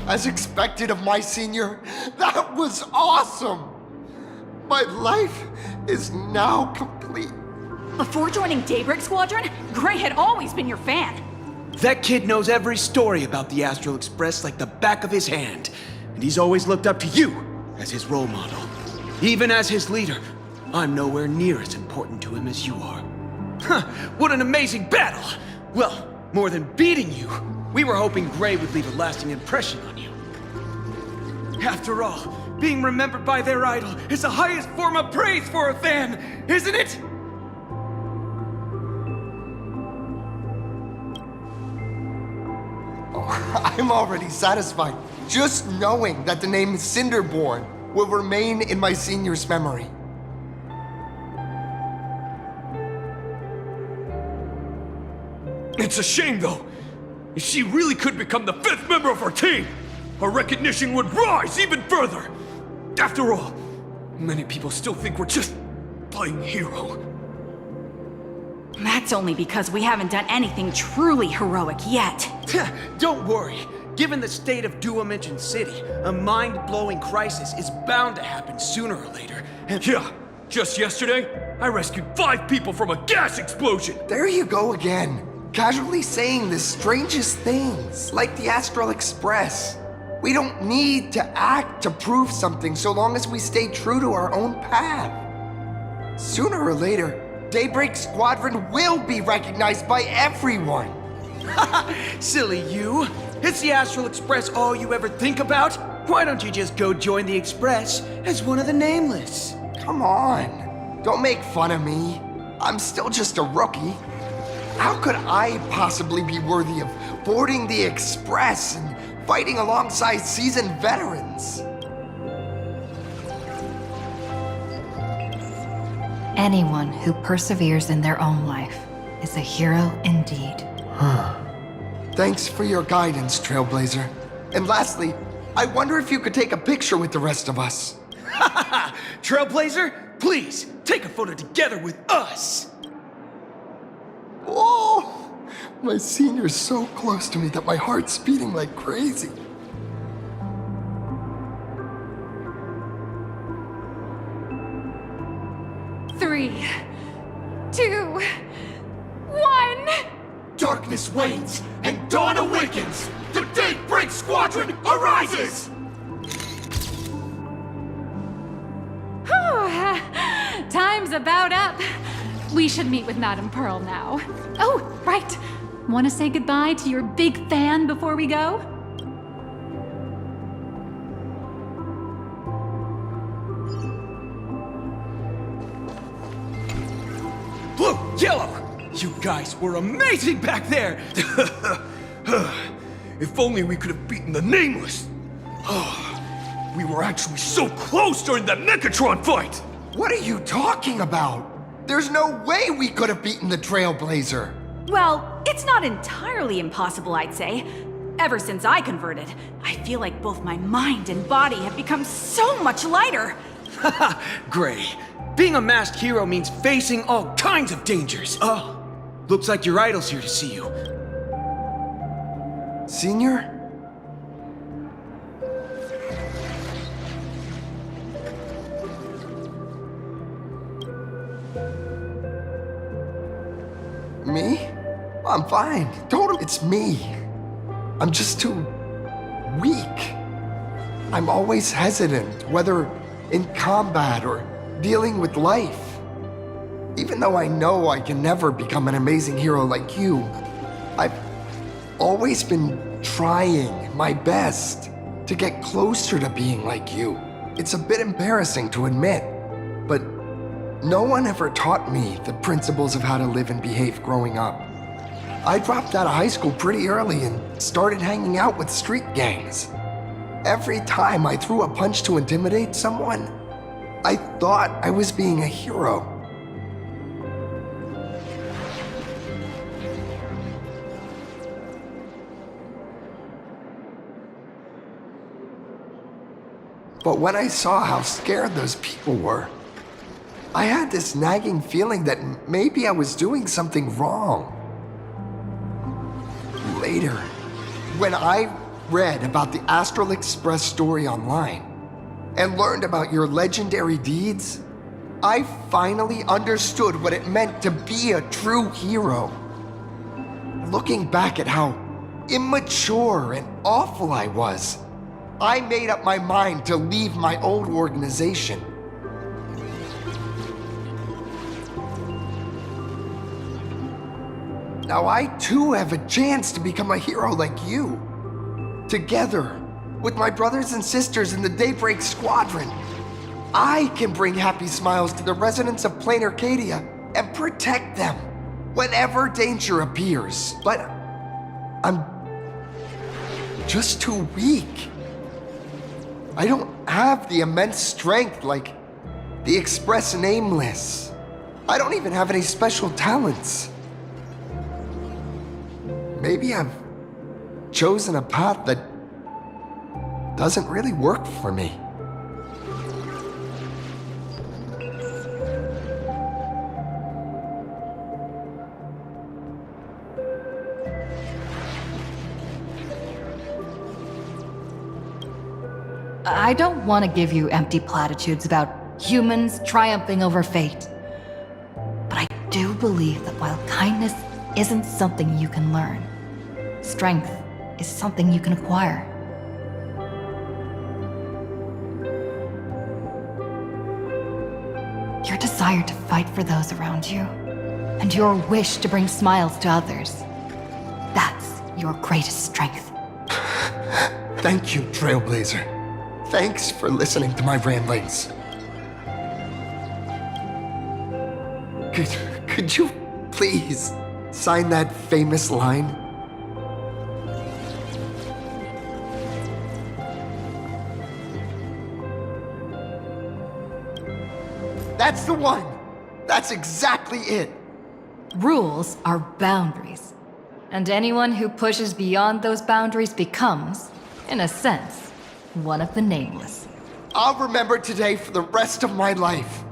As expected of my senior, that was awesome! My life is now complete. Before joining Daybreak Squadron, Gray had always been your fan. That kid knows every story about the Astral Express like the back of his hand. And he's always looked up to you as his role model. Even as his leader, I'm nowhere near as important to him as you are. Huh, what an amazing battle! Well, more than beating you, we were hoping Gray would leave a lasting impression on you. After all, being remembered by their idol is the highest form of praise for a fan, isn't it? I'm already satisfied, just knowing that the name Cinderborn will remain in my senior's memory. It's a shame, though. If she really could become the 5th member of our team, our recognition would rise even further. After all, many people still think we're just playing hero. That's only because we haven't done anything truly heroic yet. Don't worry. Given the state of Duo-Mention City, a mind-blowing crisis is bound to happen sooner or later. Yeah, just yesterday, I rescued 5 people from a gas explosion. There you go again, casually saying the strangest things, like the Astral Express. We don't need to act to prove something so long as we stay true to our own path. Sooner or later, Daybreak Squadron will be recognized by everyone. Silly you. Is the Astral Express all you ever think about? Why don't you just go join the Express as one of the Nameless? Come on, don't make fun of me. I'm still just a rookie. How could I possibly be worthy of boarding the Express and fighting alongside seasoned veterans? Anyone who perseveres in their own life is a hero indeed. Thanks for your guidance, Trailblazer. And lastly, I wonder if you could take a picture with the rest of us. Trailblazer, please, take a photo together with us! Oh, my senior's so close to me that my heart's beating like crazy. Three, 2, 1. Darkness wanes and dawn awakens. The Daybreak Squadron arises. Time's about up. We should meet with Madame Pearl now. Oh, right. Want to say goodbye to your big fan before we go? Blue, yellow! You guys were amazing back there! If only we could have beaten the Nameless. We were actually so close during that Megatron fight. What are you talking about? There's no way we could have beaten the Trailblazer. Well, it's not entirely impossible, I'd say. Ever since I converted, I feel like both my mind and body have become so much lighter. Haha, Gray. Being a masked hero means facing all kinds of dangers. Oh, looks like your idol's here to see you. Senior? Me? I'm fine. Totally. It's me. I'm just too weak. I'm always hesitant, whether in combat or dealing with life. Even though I know I can never become an amazing hero like you, I've always been trying my best to get closer to being like you. It's a bit embarrassing to admit, but no one ever taught me the principles of how to live and behave growing up. I dropped out of high school pretty early and started hanging out with street gangs. Every time I threw a punch to intimidate someone, I thought I was being a hero. But when I saw how scared those people were, I had this nagging feeling that maybe I was doing something wrong. Later, when I read about the Astral Express story online and learned about your legendary deeds, I finally understood what it meant to be a true hero. Looking back at how immature and awful I was, I made up my mind to leave my old organization. Now I too have a chance to become a hero like you. Together, with my brothers and sisters in the Daybreak Squadron, I can bring happy smiles to the residents of Plain Arcadia and protect them whenever danger appears. But I'm just too weak. I don't have the immense strength like the Express Nameless. I don't even have any special talents. Maybe I've chosen a path that doesn't really work for me. I don't want to give you empty platitudes about humans triumphing over fate. But I do believe that while kindness isn't something you can learn, strength is something you can acquire. Your desire to fight for those around you, and your wish to bring smiles to others, that's your greatest strength. Thank you, Trailblazer. Thanks for listening to my ramblings. Could you please sign that famous line? That's the one! That's exactly it! Rules are boundaries, and anyone who pushes beyond those boundaries becomes, in a sense, one of the nameless. I'll remember today for the rest of my life.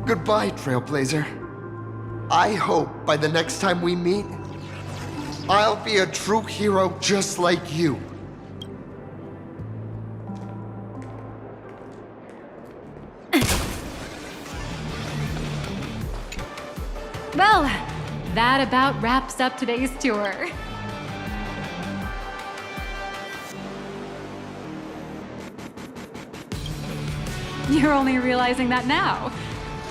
Goodbye, Trailblazer. I hope by the next time we meet, I'll be a true hero just like you. Well, that about wraps up today's tour. You're only realizing that now.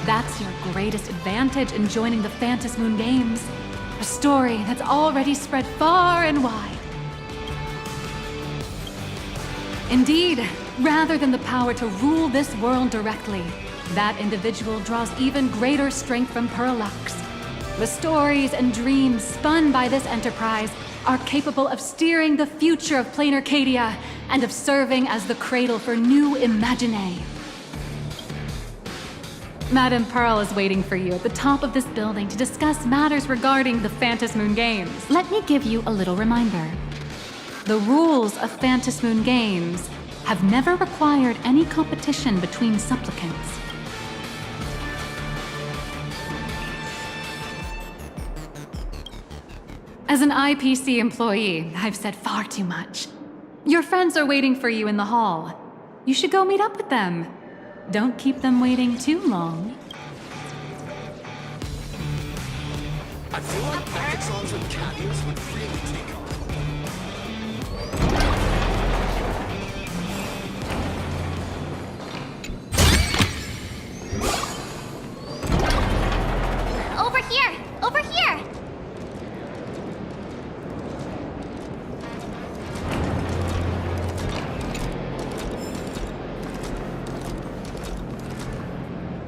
That's your greatest advantage in joining the Phantasmoon Games. A story that's already spread far and wide. Indeed, rather than the power to rule this world directly, that individual draws even greater strength from Parallax. The stories and dreams spun by this enterprise are capable of steering the future of Plain Arcadia and of serving as the cradle for new imaginae. Madame Pearl is waiting for you at the top of this building to discuss matters regarding the Phantasmoon Games. Let me give you a little reminder. The rules of Phantasmoon Games have never required any competition between supplicants. As an IPC employee, I've said far too much. Your friends are waiting for you in the hall. You should go meet up with them. Don't keep them waiting too long. I feel like hackathons with Caddies would really take off. Over here! Over here!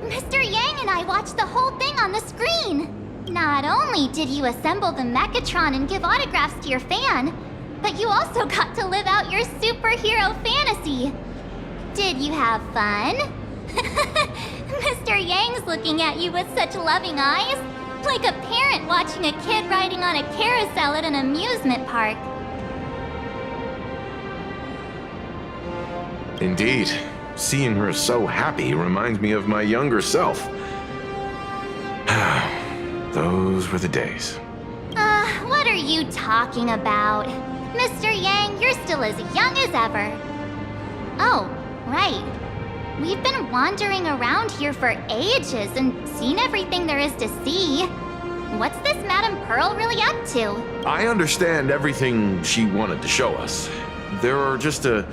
Mr. Yang and I watched the whole thing on the screen! Not only did you assemble the Mechatron and give autographs to your fan, but you also got to live out your superhero fantasy. Did you have fun? Mr. Yang's looking at you with such loving eyes, like a parent watching a kid riding on a carousel at an amusement park. Indeed. Seeing her so happy reminds me of my younger self. Those were the days. What are you talking about? Mr. Yang, you're still as young as ever. Oh, right. We've been wandering around here for ages and seen everything there is to see. What's this Madame Pearl really up to? I understand everything she wanted to show us. There are just a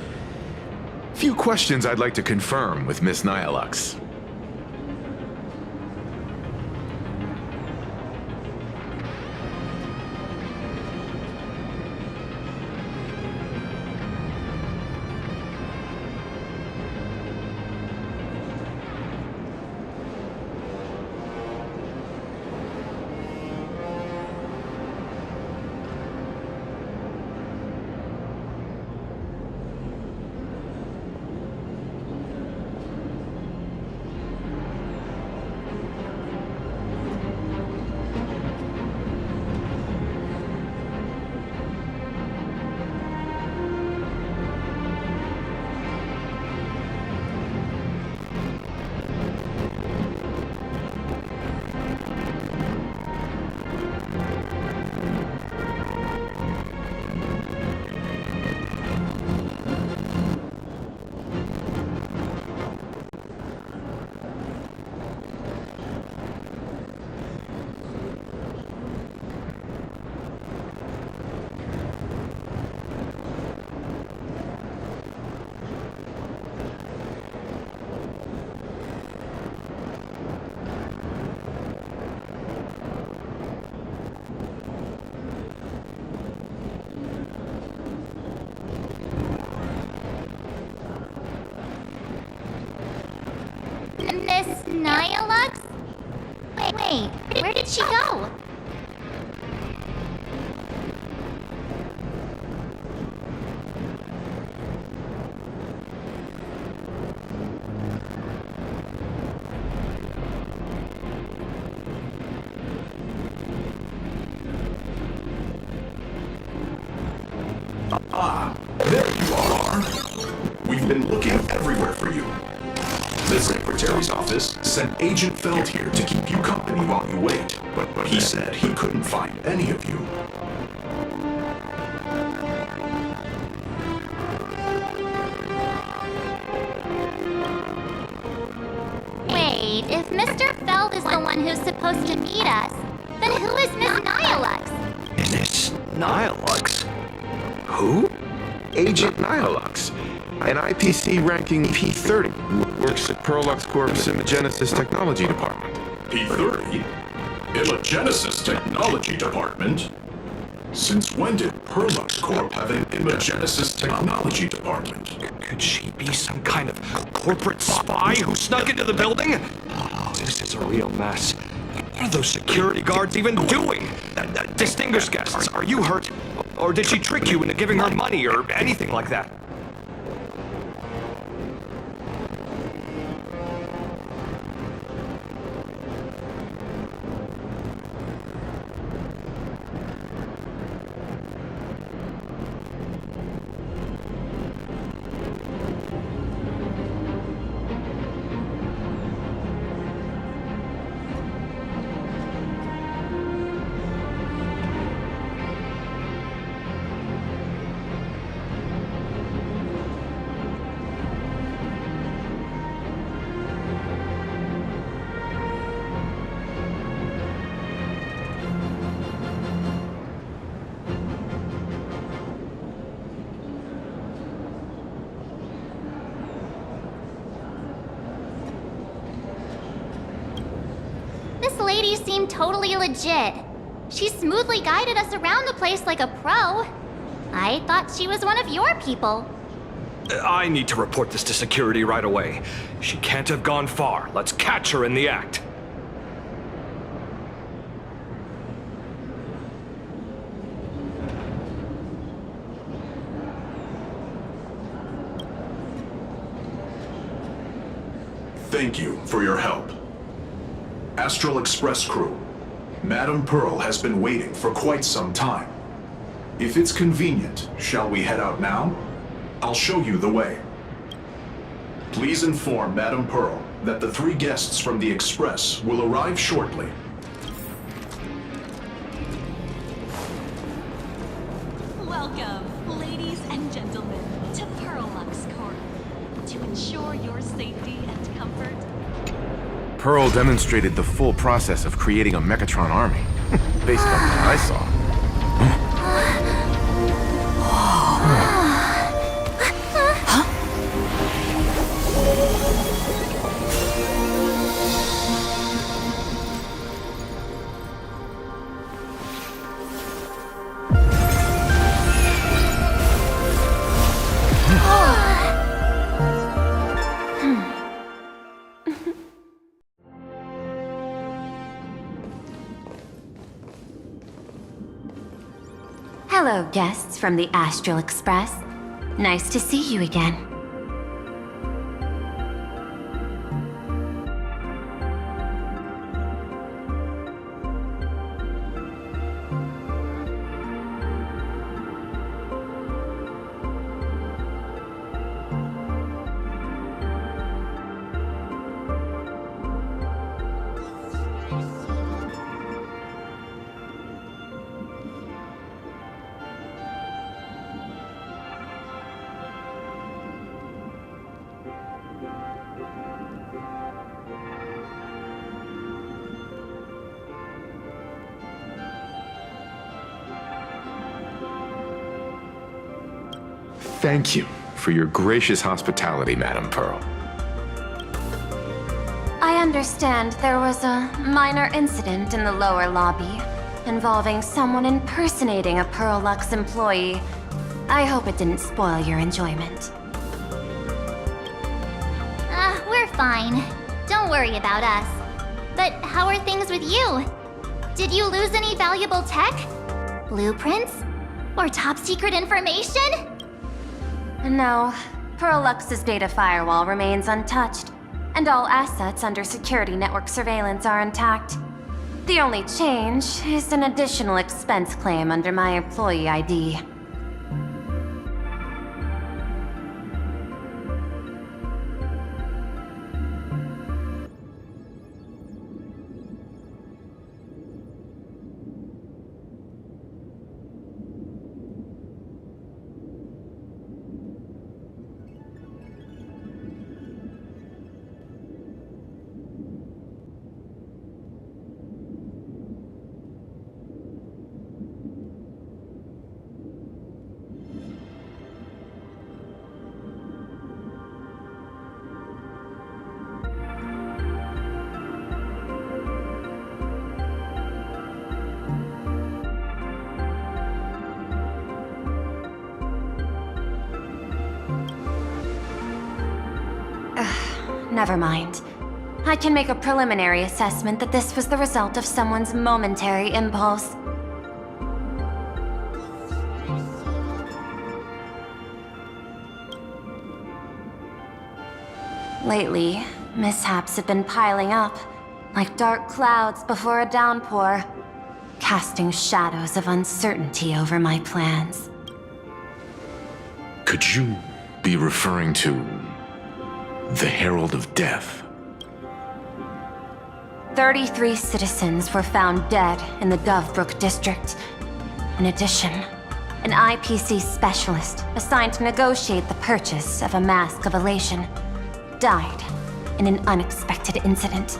few questions I'd like to confirm with Miss Nihilux. Miss Nihilux? Wait, where did she go? Ah, there you are. We've been looking everywhere for you. The Secretary's office sent Agent Feld here to keep you company while you wait, but he said he couldn't find any of you. Wait, if Mr. Feld is the one who's supposed to meet us, then who is Miss Nihilux? Miss Nihilux? Who? Agent Nihilux, an IPC ranking P30, works at Perlux Corp's Imagenesis Technology Department. P30? Imagenesis Technology Department? Since when did Perlux Corp have an Imagenesis Technology Department? Could she be some kind of corporate spy who snuck into the building? Oh, this is a real mess. What are those security guards even doing? Distinguished guests, are you hurt? Or did she trick you into giving her money or anything like that? This lady seemed totally legit. She smoothly guided us around the place like a pro. I thought she was one of your people. I need to report this to security right away. She can't have gone far. Let's catch her in the act. Thank you for your help. Astral Express crew, Madame Pearl has been waiting for quite some time. If it's convenient, shall we head out now? I'll show you the way. Please inform Madame Pearl that the 3 guests from the Express will arrive shortly. Welcome, ladies and gentlemen, to Pearlux Corp. To ensure your safety and comfort, Pearl demonstrated the full process of creating a Mechatron army, based on what I saw. hello, guests from the Astral Express. Nice to see you again. Thank you for your gracious hospitality, Madame Pearl. I understand there was a minor incident in the lower lobby involving someone impersonating a Pearlux employee. I hope it didn't spoil your enjoyment. We're fine. Don't worry about us. But how are things with you? Did you lose any valuable tech? Blueprints? Or top secret information? No, Pearlux's data firewall remains untouched, and all assets under security network surveillance are intact. The only change is an additional expense claim under my employee ID. Never mind. I can make a preliminary assessment that this was the result of someone's momentary impulse. Lately, mishaps have been piling up, like dark clouds before a downpour, casting shadows of uncertainty over my plans. Could you be referring to the Herald of Death? 33 citizens were found dead in the Dovebrook district. In addition, an IPC specialist assigned to negotiate the purchase of a Mask of Elation died in an unexpected incident.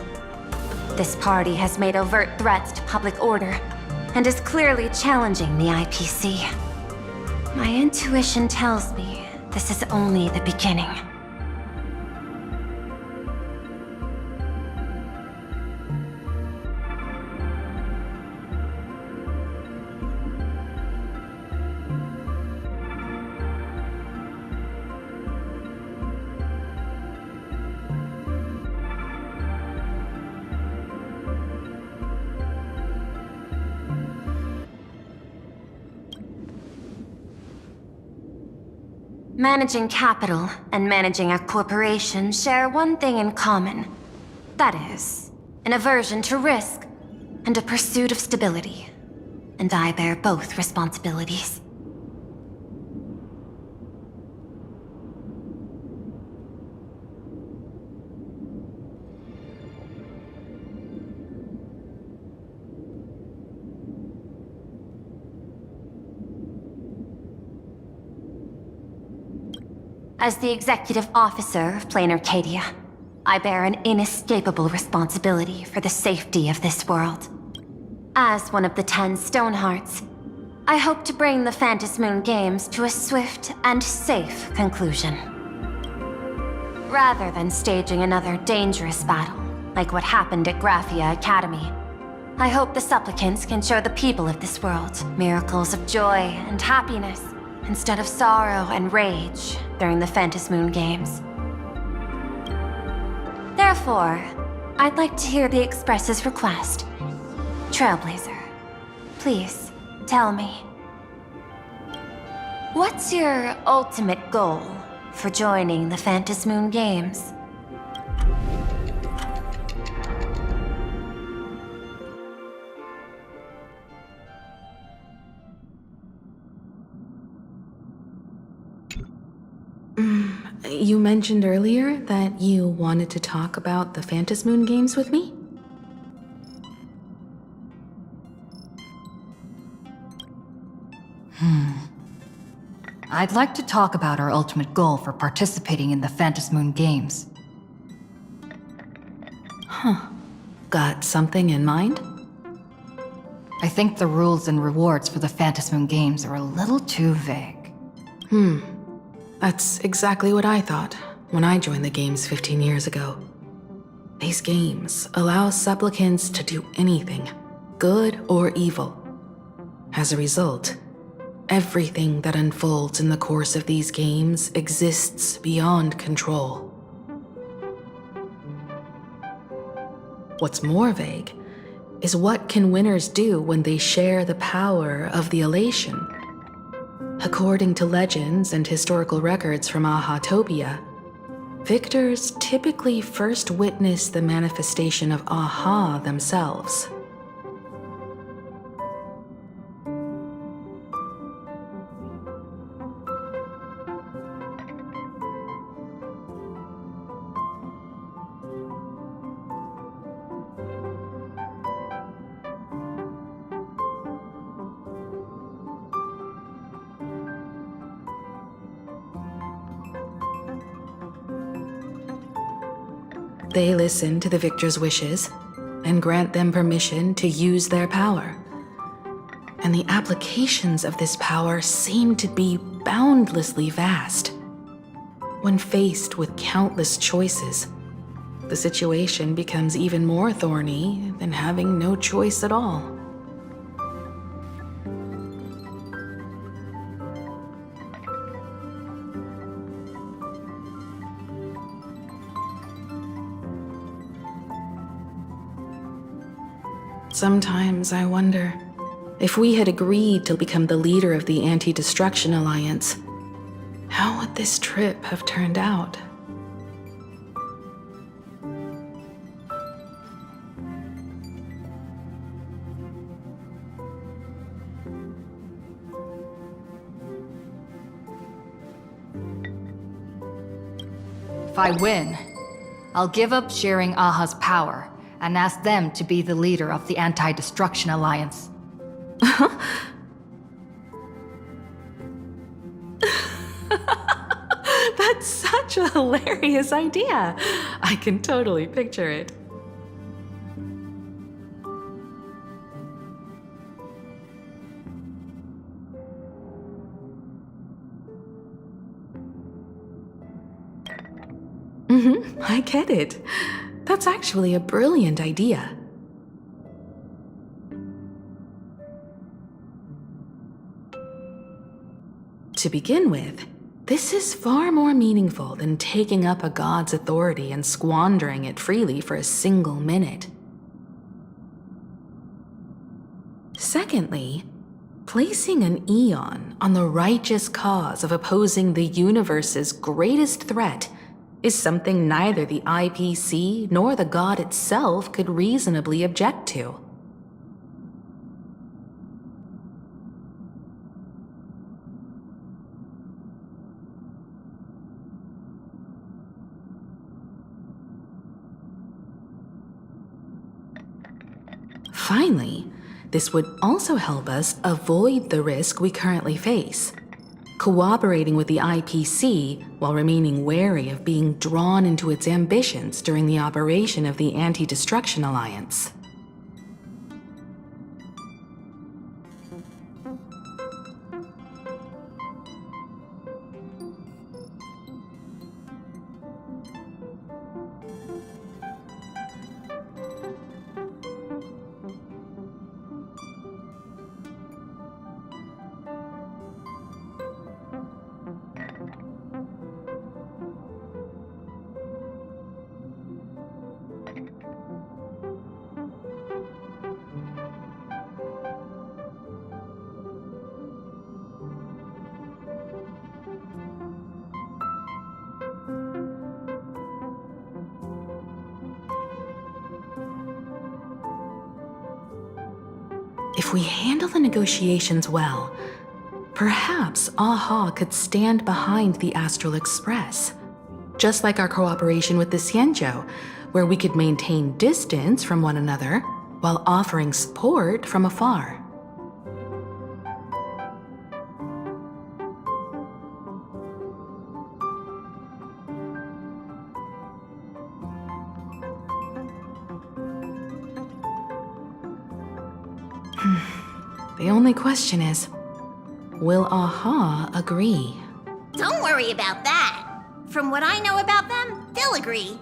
This party has made overt threats to public order and is clearly challenging the IPC. My intuition tells me this is only the beginning. Managing capital and managing a corporation share one thing in common. That is, an aversion to risk and a pursuit of stability. And I bear both responsibilities. As the executive officer of Plain Arcadia, I bear an inescapable responsibility for the safety of this world. As one of the 10 Stonehearts, I hope to bring the Phantom Moon Games to a swift and safe conclusion. Rather than staging another dangerous battle, like what happened at Graphia Academy, I hope the supplicants can show the people of this world miracles of joy and happiness, instead of sorrow and rage during the Phantom Moon Games. Therefore, I'd like to hear the Express's request. Trailblazer, please, tell me. What's your ultimate goal for joining the Phantom Moon Games? You mentioned earlier that you wanted to talk about the Phantom Moon Games with me? I'd like to talk about our ultimate goal for participating in the Phantom Moon Games. Got something in mind? I think the rules and rewards for the Phantom Moon Games are a little too vague. That's exactly what I thought when I joined the games 15 years ago. These games allow supplicants to do anything, good or evil. As a result, everything that unfolds in the course of these games exists beyond control. What's more vague is what can winners do when they share the power of the elation. According to legends and historical records from Ahatopia, victors typically first witness the manifestation of Aha themselves. They listen to the victor's wishes and grant them permission to use their power. And the applications of this power seem to be boundlessly vast. When faced with countless choices, the situation becomes even more thorny than having no choice at all. Sometimes I wonder, if we had agreed to become the leader of the Anti-Destruction Alliance, how would this trip have turned out? If I win, I'll give up sharing Aha's power and ask them to be the leader of the Anti-Destruction Alliance. That's such a hilarious idea. I can totally picture it. I get it. That's actually a brilliant idea. To begin with, this is far more meaningful than taking up a god's authority and squandering it freely for a single minute. Secondly, placing an Aeon on the righteous cause of opposing the universe's greatest threat is something neither the IPC nor the god itself could reasonably object to. Finally, this would also help us avoid the risk we currently face: cooperating with the IPC while remaining wary of being drawn into its ambitions during the operation of the Anti-Destruction Alliance. If we handle the negotiations well, perhaps AHA could stand behind the Astral Express, just like our cooperation with the Xianzhou, where we could maintain distance from one another while offering support from afar. The only question is, will AHA agree? Don't worry about that. From what I know about them, they'll agree.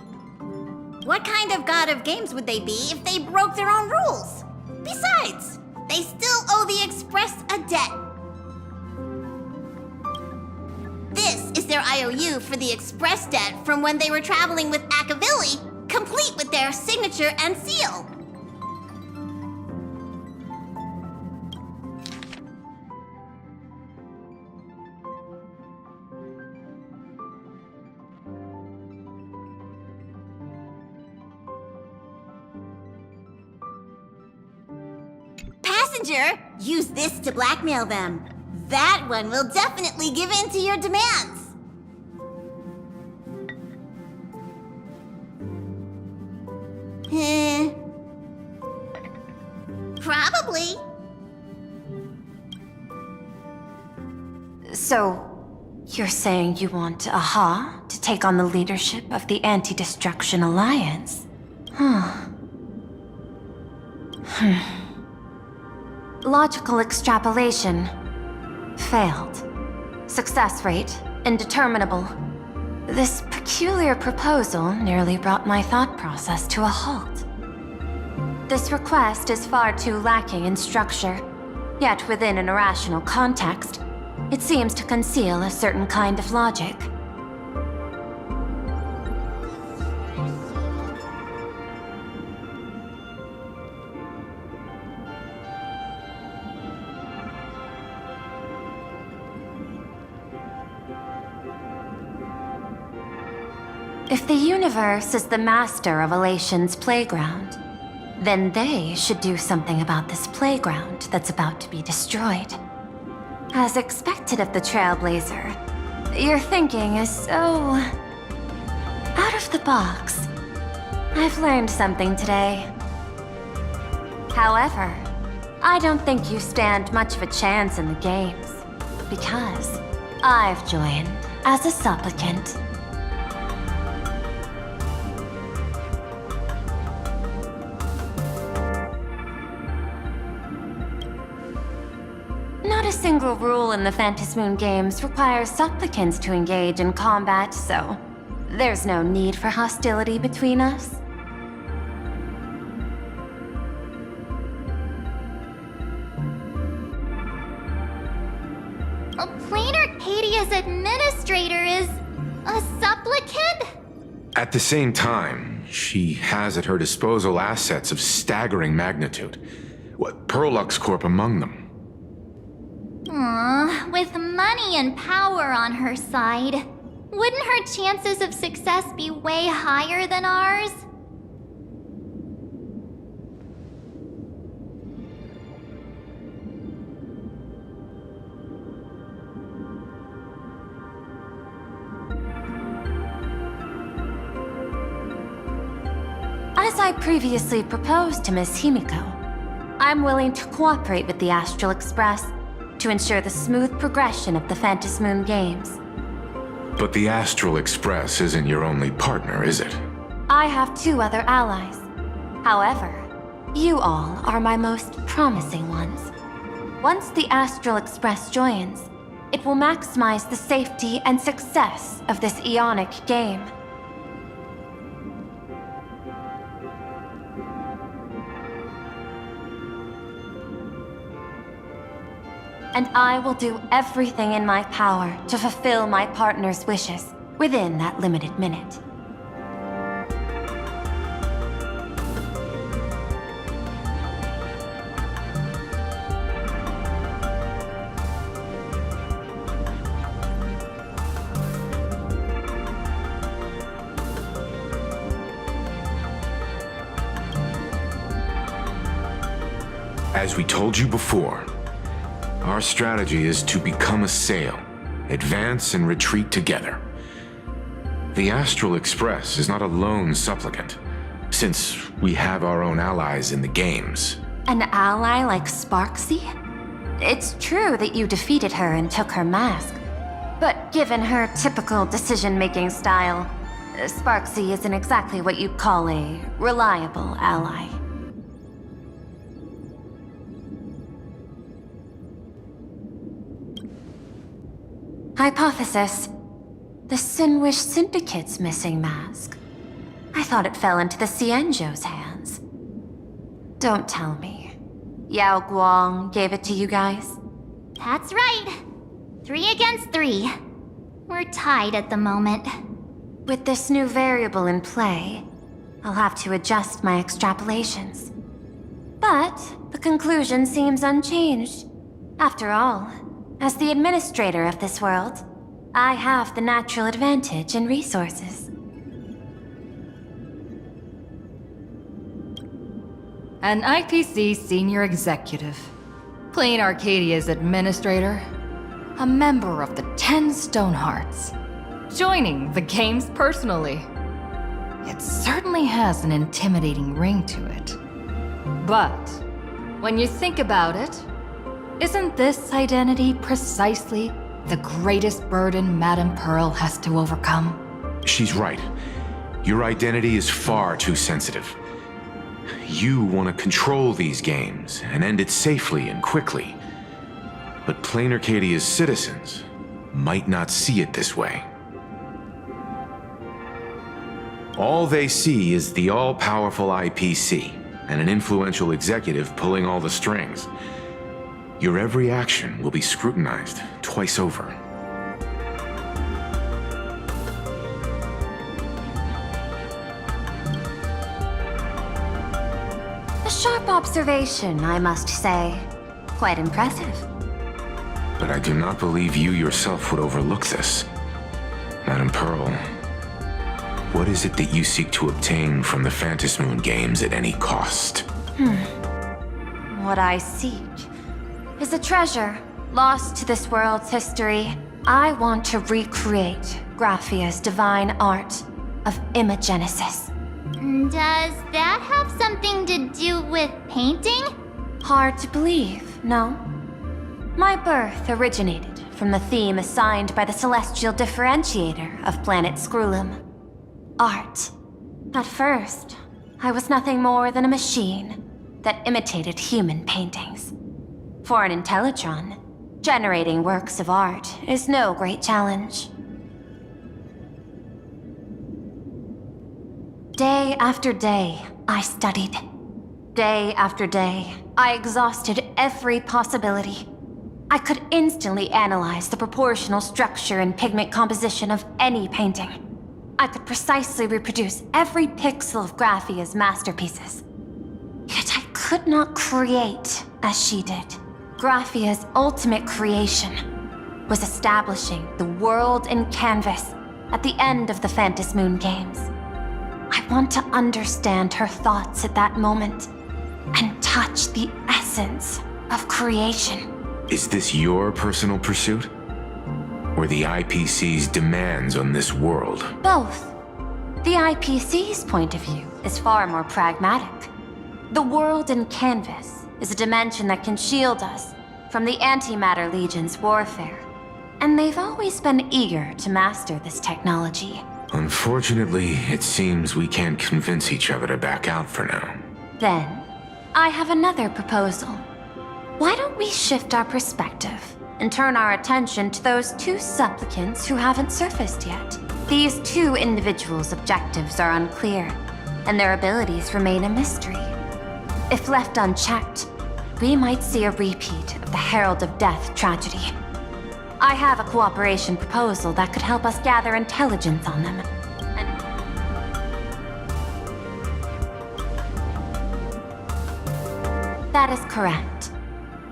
What kind of god of games would they be if they broke their own rules? Besides, they still owe the Express a debt. This is their IOU for the Express debt from when they were traveling with Akavili, complete with their signature and seal. Use this to blackmail them. That one will definitely give in to your demands. Probably. So, you're saying you want AHA to take on the leadership of the Anti-Destruction Alliance? Logical extrapolation. Failed. Success rate indeterminable. This peculiar proposal nearly brought my thought process to a halt. This request is far too lacking in structure, yet within an irrational context, it seems to conceal a certain kind of logic. If the universe is the master of Elation's playground, then they should do something about this playground that's about to be destroyed. As expected of the Trailblazer, your thinking is so out of the box. I've learned something today. However, I don't think you stand much of a chance in the games, because I've joined as a supplicant. Not a single rule in the Phantasmoon games requires supplicants to engage in combat, so there's no need for hostility between us. A Plain Arcadia's administrator is a supplicant? At the same time, she has at her disposal assets of staggering magnitude. Perlux Corp among them. With money and power on her side, wouldn't her chances of success be way higher than ours? As I previously proposed to Miss Himiko, I'm willing to cooperate with the Astral Express to ensure the smooth progression of the Phantom Moon games. But the Astral Express isn't your only partner, is it? I have 2 other allies. However, you all are my most promising ones. Once the Astral Express joins, it will maximize the safety and success of this Ionic game. And I will do everything in my power to fulfill my partner's wishes within that limited minute. As we told you before, our strategy is to become a sail, advance and retreat together. The Astral Express is not a lone supplicant, since we have our own allies in the games. An ally like Sparksy? It's true that you defeated her and took her mask, but given her typical decision-making style, Sparksy isn't exactly what you'd call a reliable ally. Hypothesis. The Sinwish Syndicate's missing mask. I thought it fell into the Xianzhou's hands. Don't tell me. Yao Guang gave it to you guys? That's right. 3 against 3. We're tied at the moment. With this new variable in play, I'll have to adjust my extrapolations. But the conclusion seems unchanged. After all, as the administrator of this world, I have the natural advantage in resources. An IPC senior executive, Plain Arcadia's administrator, a member of the 10 Stonehearts, joining the games personally. It certainly has an intimidating ring to it. But when you think about it, isn't this identity precisely the greatest burden Madame Pearl has to overcome? She's right. Your identity is far too sensitive. You want to control these games and end it safely and quickly. But Plain Arcadia's citizens might not see it this way. All they see is the all-powerful IPC and an influential executive pulling all the strings. Your every action will be scrutinized twice over. A sharp observation, I must say. Quite impressive. But I do not believe you yourself would overlook this. Madame Pearl, what is it that you seek to obtain from the Phantom Moon games at any cost? What I seek is a treasure lost to this world's history. I want to recreate Graphia's divine art of imagenesis. Does that have something to do with painting? Hard to believe, no? My birth originated from the theme assigned by the celestial differentiator of planet Scrulum. Art. At first, I was nothing more than a machine that imitated human paintings. For an Intellitron, generating works of art is no great challenge. Day after day, I studied. Day after day, I exhausted every possibility. I could instantly analyze the proportional structure and pigment composition of any painting. I could precisely reproduce every pixel of Graphia's masterpieces. Yet I could not create as she did. Graphia's ultimate creation was establishing the world in canvas at the end of the Phantom Moon games. I want to understand her thoughts at that moment and touch the essence of creation. Is this your personal pursuit? Or the IPC's demands on this world? Both. The IPC's point of view is far more pragmatic. The world in canvas is a dimension that can shield us from the Antimatter Legion's warfare, and they've always been eager to master this technology. Unfortunately, it seems we can't convince each other to back out for now. Then, I have another proposal. Why don't we shift our perspective and turn our attention to those two supplicants who haven't surfaced yet? These two individuals' objectives are unclear, and their abilities remain a mystery. If left unchecked, we might see a repeat of the Herald of Death tragedy. I have a cooperation proposal that could help us gather intelligence on them. That is correct.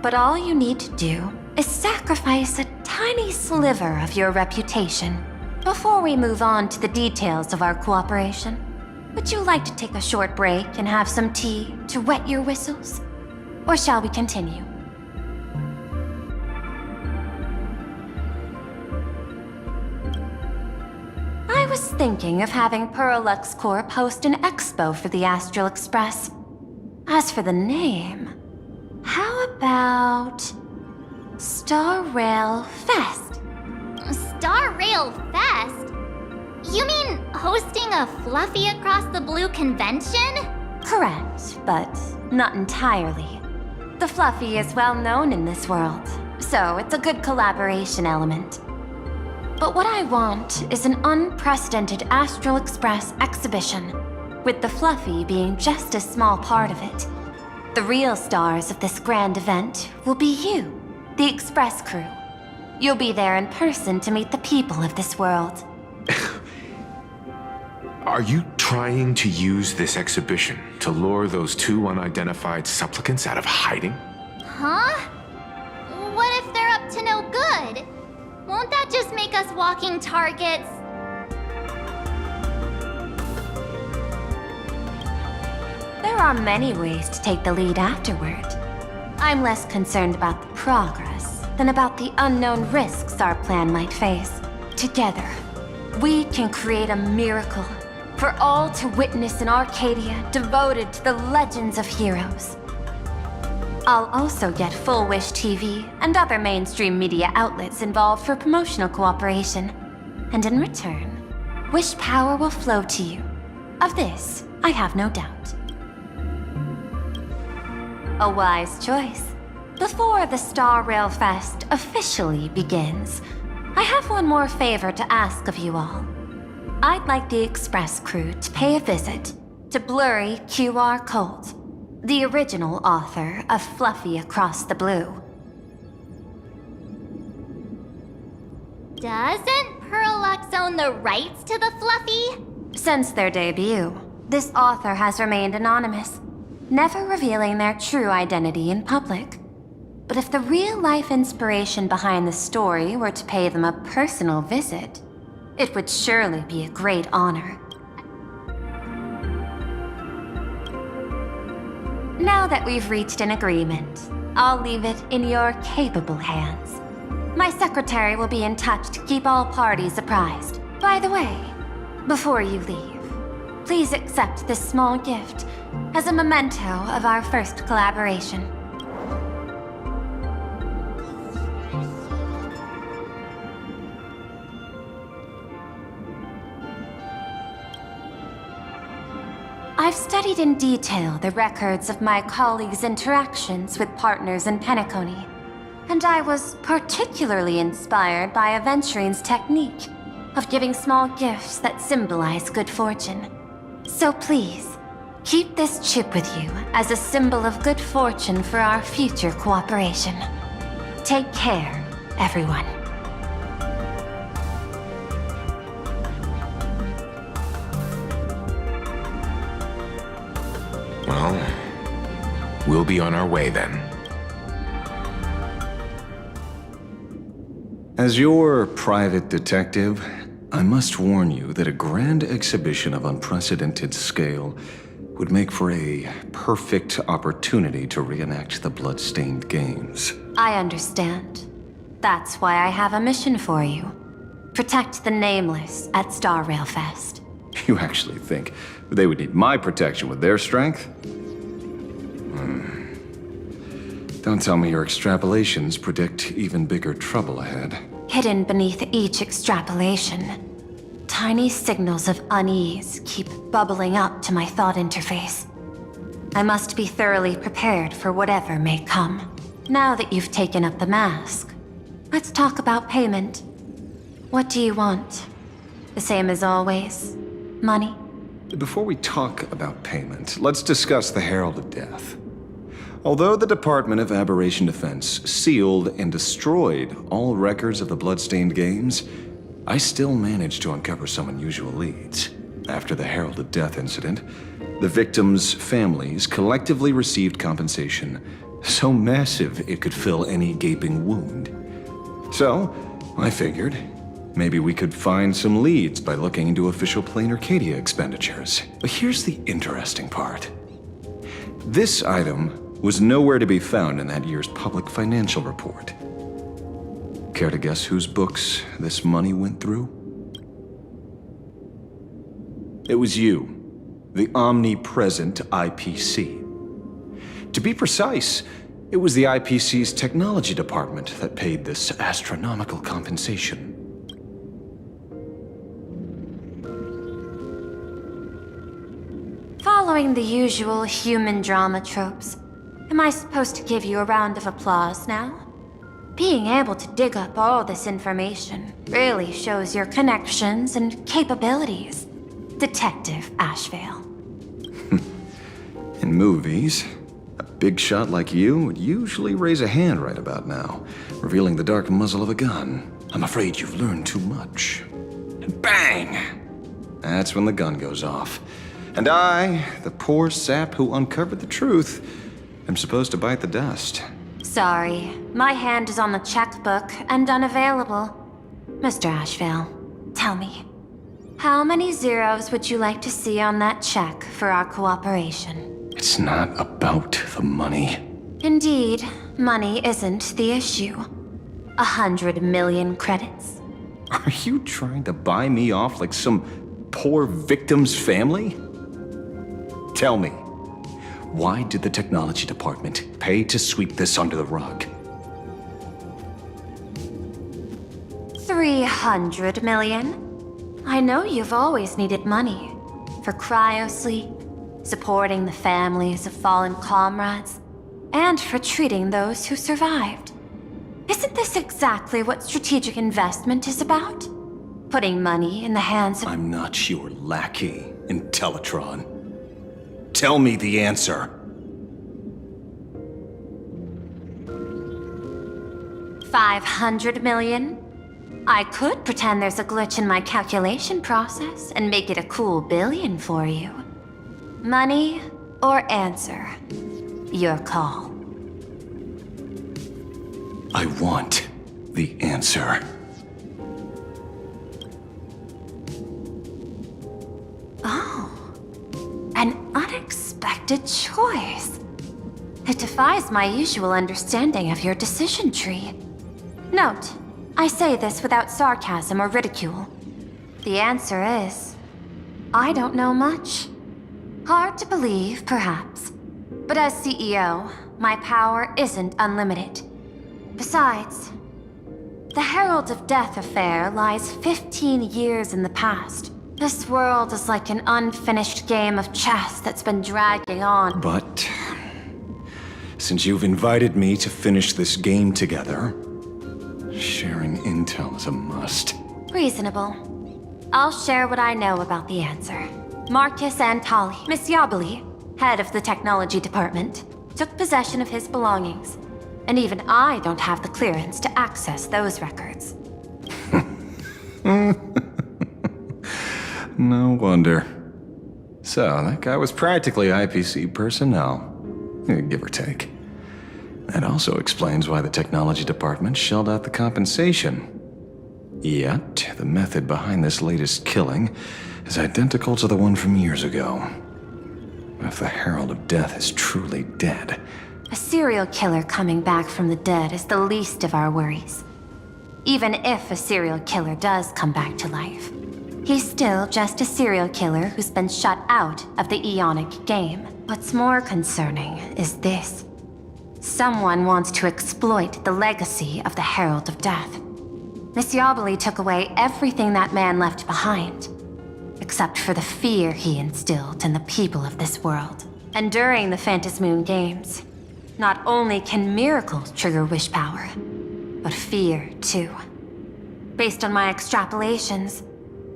But all you need to do is sacrifice a tiny sliver of your reputation before we move on to the details of our cooperation. Would you like to take a short break and have some tea to wet your whistles? Or shall we continue? I was thinking of having Perlux Corp host an expo for the Astral Express. As for the name, how about StarRail Fest? StarRail Fest? You mean hosting a Fluffy Across the Blue convention? Correct, but not entirely. The Fluffy is well known in this world, so it's a good collaboration element. But what I want is an unprecedented Astral Express exhibition, with the Fluffy being just a small part of it. The real stars of this grand event will be you, the Express crew. You'll be there in person to meet the people of this world. Are you trying to use this exhibition to lure those two unidentified supplicants out of hiding? Huh? What if they're up to no good? Won't that just make us walking targets? There are many ways to take the lead afterward. I'm less concerned about the progress than about the unknown risks our plan might face. Together, we can create a miracle for all to witness in Arcadia devoted to the legends of heroes. I'll also get Full Wish TV and other mainstream media outlets involved for promotional cooperation. And in return, Wish power will flow to you. Of this, I have no doubt. A wise choice. Before the StarRail Fest officially begins, I have one more favor to ask of you all. I'd like the Express crew to pay a visit to Blurry QR Colt, the original author of Fluffy Across the Blue. Doesn't Perlux own the rights to the Fluffy? Since their debut, this author has remained anonymous, never revealing their true identity in public. But if the real-life inspiration behind the story were to pay them a personal visit, it would surely be a great honor. Now that we've reached an agreement, I'll leave it in your capable hands. My secretary will be in touch to keep all parties apprised. By the way, before you leave, please accept this small gift as a memento of our first collaboration. I've studied in detail the records of my colleagues' interactions with partners in Penacony, and I was particularly inspired by Aventurine's technique of giving small gifts that symbolize good fortune. So please, keep this chip with you as a symbol of good fortune for our future cooperation. Take care, everyone. Well, we'll be on our way then. As your private detective, I must warn you that a grand exhibition of unprecedented scale would make for a perfect opportunity to reenact the blood-stained games. I understand. That's why I have a mission for you. Protect the Nameless at StarRail Fest. You actually think they would need my protection with their strength? Don't tell me your extrapolations predict even bigger trouble ahead. Hidden beneath each extrapolation, tiny signals of unease keep bubbling up to my thought interface. I must be thoroughly prepared for whatever may come. Now that you've taken up the mask, let's talk about payment. What do you want? The same as always? Money? Before we talk about payment, let's discuss the Herald of Death. Although the Department of Aberration Defense sealed and destroyed all records of the Bloodstained Games, I still managed to uncover some unusual leads. After the Herald of Death incident, the victims' families collectively received compensation so massive it could fill any gaping wound. So, I figured, maybe we could find some leads by looking into official Plain Arcadia expenditures. But here's the interesting part. This item was nowhere to be found in that year's public financial report. Care to guess whose books this money went through? It was you, the omnipresent IPC. To be precise, it was the IPC's technology department that paid this astronomical compensation. Following the usual human drama tropes, am I supposed to give you a round of applause now? Being able to dig up all this information really shows your connections and capabilities, Detective Ashvale. In movies, a big shot like you would usually raise a hand right about now, revealing the dark muzzle of a gun. I'm afraid you've learned too much. And bang! That's when the gun goes off. And I, the poor sap who uncovered the truth, am supposed to bite the dust. Sorry, my hand is on the checkbook and unavailable. Mr. Ashvale, tell me, how many zeros would you like to see on that check for our cooperation? It's not about the money. Indeed, money isn't the issue. 100 million credits. Are you trying to buy me off like some poor victim's family? Tell me, why did the technology department pay to sweep this under the rug? 300 million? I know you've always needed money. For cryosleep, supporting the families of fallen comrades, and for treating those who survived. Isn't this exactly what strategic investment is about? Putting money in the hands of— I'm not your lackey, Intellitron. Tell me the answer. 500 million? I could pretend there's a glitch in my calculation process and make it a cool billion for you. Money or answer? Your call. I want the answer. Oh, an unexpected choice. It defies my usual understanding of your decision tree. Note, I say this without sarcasm or ridicule. The answer is, I don't know much. Hard to believe, perhaps. But as CEO, my power isn't unlimited. Besides, the Herald of Death affair lies 15 years in the past. This world is like an unfinished game of chess that's been dragging on. But since you've invited me to finish this game together, sharing intel is a must. Reasonable. I'll share what I know about the answer. Marcus Antali, Miss Yabali, head of the technology department, took possession of his belongings. And even I don't have the clearance to access those records. No wonder. So, that guy was practically IPC personnel, give or take. That also explains why the technology department shelled out the compensation. Yet, the method behind this latest killing is identical to the one from years ago. If the Herald of Death is truly dead... A serial killer coming back from the dead is the least of our worries. Even if a serial killer does come back to life, he's still just a serial killer who's been shut out of the Eonic game. What's more concerning is this. Someone wants to exploit the legacy of the Herald of Death. Misyabali took away everything that man left behind, except for the fear he instilled in the people of this world. And during the Phantasmoon Games, not only can miracles trigger wish power, but fear too. Based on my extrapolations,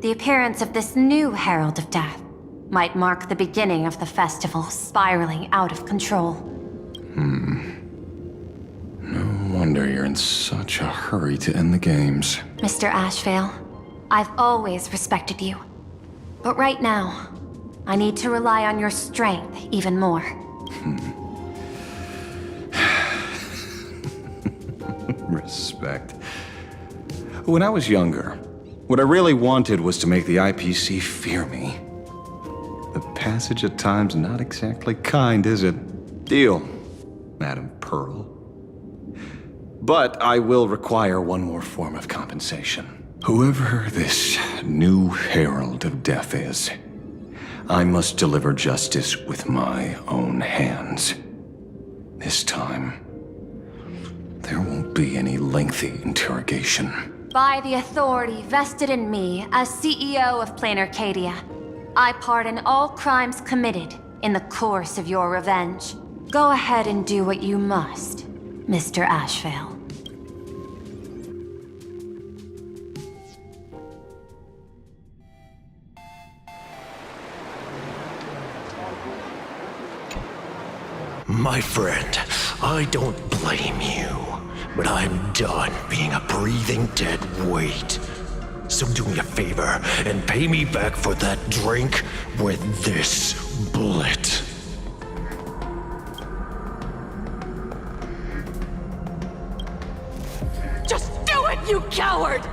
the appearance of this new Herald of Death might mark the beginning of the festival spiraling out of control. No wonder you're in such a hurry to end the games. Mr. Ashvale, I've always respected you. But right now, I need to rely on your strength even more. Respect. When I was younger, what I really wanted was to make the IPC fear me. The passage at times not exactly kind, is it? Deal, Madam Pearl. But I will require one more form of compensation. Whoever this new Herald of Death is, I must deliver justice with my own hands. This time, there won't be any lengthy interrogation. By the authority vested in me as CEO of Plain Arcadia, I pardon all crimes committed in the course of your revenge. Go ahead and do what you must, Mr. Ashvale. My friend, I don't blame you, but I'm done being a breathing dead weight. So do me a favor and pay me back for that drink with this bullet. Just do it, you coward!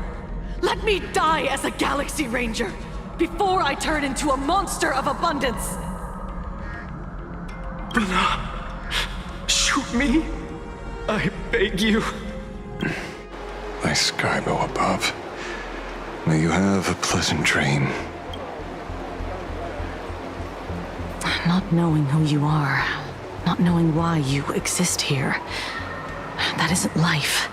Let me die as a Galaxy Ranger before I turn into a monster of abundance! Shoot me, I beg you. Thy Skybo above. May you have a pleasant dream. Not knowing who you are, not knowing why you exist here, that isn't life.